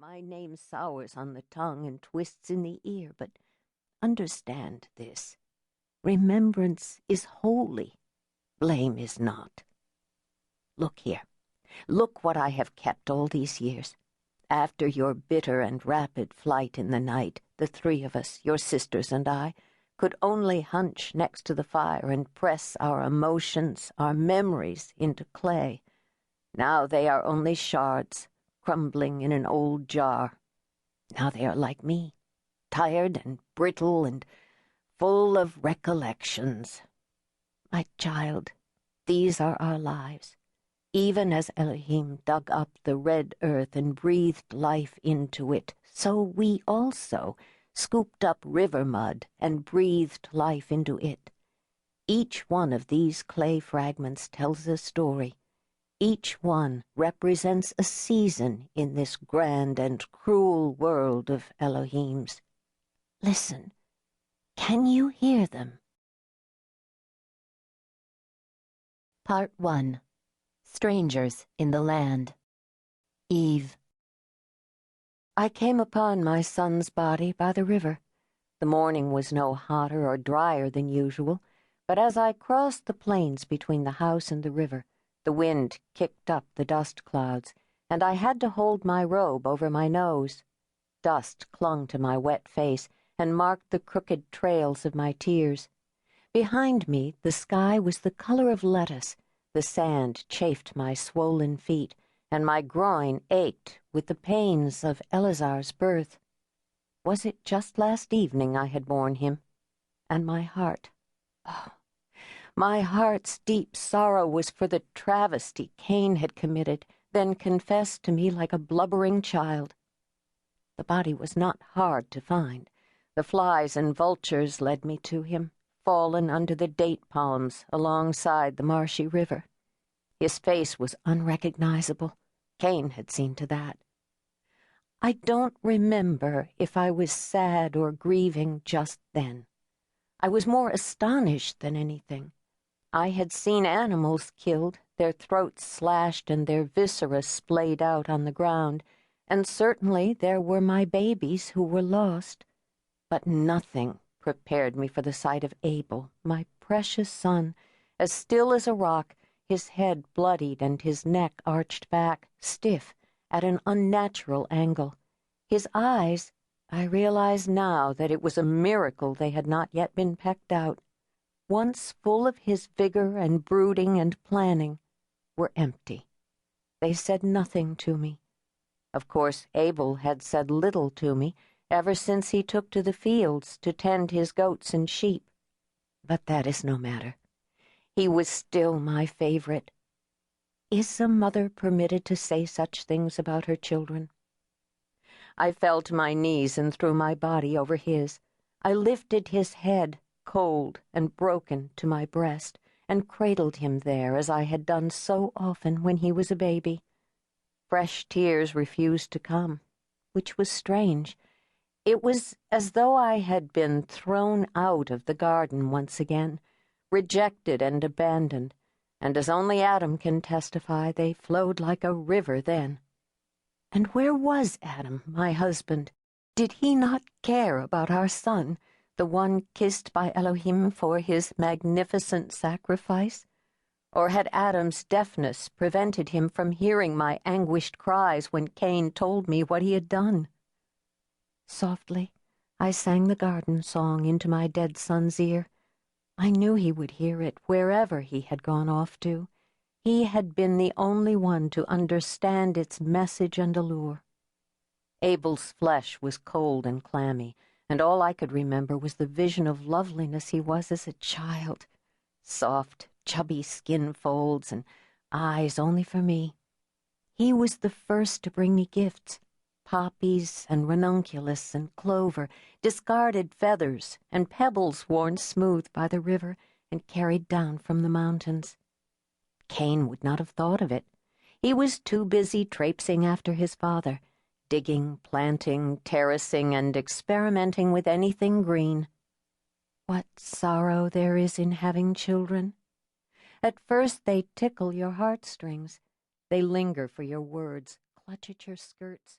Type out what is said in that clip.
My name sours on the tongue and twists in the ear, but understand this. Remembrance is holy. Blame is not. Look here. Look what I have kept all these years. After your bitter and rapid flight in the night, the three of us, your sisters and I, could only hunch next to the fire and press our emotions, our memories, into clay. Now they are only shards, crumbling in an old jar. Now they are like me, tired and brittle and full of recollections. My child, these are our lives. Even as Elohim dug up the red earth and breathed life into it, so we also scooped up river mud and breathed life into it. Each one of these clay fragments tells a story. Each one represents a season in this grand and cruel world of Elohim's. Listen, can you hear them? Part 1. Strangers in the Land. Eve. I came upon my son's body by the river. The morning was no hotter or drier than usual, but as I crossed the plains between the house and the river, the wind kicked up the dust clouds, and I had to hold my robe over my nose. Dust clung to my wet face and marked the crooked trails of my tears. Behind me, the sky was the color of lettuce. The sand chafed my swollen feet, and my groin ached with the pains of Eleazar's birth. Was it just last evening I had borne him? And my heart, oh, my heart's deep sorrow was for the travesty Cain had committed, then confessed to me like a blubbering child. The body was not hard to find. The flies and vultures led me to him, fallen under the date palms alongside the marshy river. His face was unrecognizable. Cain had seen to that. I don't remember if I was sad or grieving just then. I was more astonished than anything. I had seen animals killed, their throats slashed and their viscera splayed out on the ground, and certainly there were my babies who were lost. But nothing prepared me for the sight of Abel, my precious son, as still as a rock, his head bloodied and his neck arched back, stiff, at an unnatural angle. His eyes, I realize now that it was a miracle they had not yet been pecked out, once full of his vigor and brooding and planning, were empty. They said nothing to me. Of course, Abel had said little to me ever since he took to the fields to tend his goats and sheep. But that is no matter. He was still my favorite. Is a mother permitted to say such things about her children? I fell to my knees and threw my body over his. I lifted his head, cold and broken, to my breast, and cradled him there as I had done so often when he was a baby. Fresh tears refused to come, which was strange. It was as though I had been thrown out of the garden once again, rejected and abandoned, and as only Adam can testify, they flowed like a river then. And where was Adam, my husband? Did he not care about our son, the one kissed by Elohim for his magnificent sacrifice? Or had Adam's deafness prevented him from hearing my anguished cries when Cain told me what he had done? Softly, I sang the garden song into my dead son's ear. I knew he would hear it wherever he had gone off to. He had been the only one to understand its message and allure. Abel's flesh was cold and clammy, and all I could remember was the vision of loveliness he was as a child. Soft, chubby skin folds and eyes only for me. He was the first to bring me gifts, poppies and ranunculus and clover, discarded feathers and pebbles worn smooth by the river and carried down from the mountains. Cain would not have thought of it. He was too busy traipsing after his father, digging, planting, terracing, and experimenting with anything green. What sorrow there is in having children! At first they tickle your heartstrings. They linger for your words, clutch at your skirts,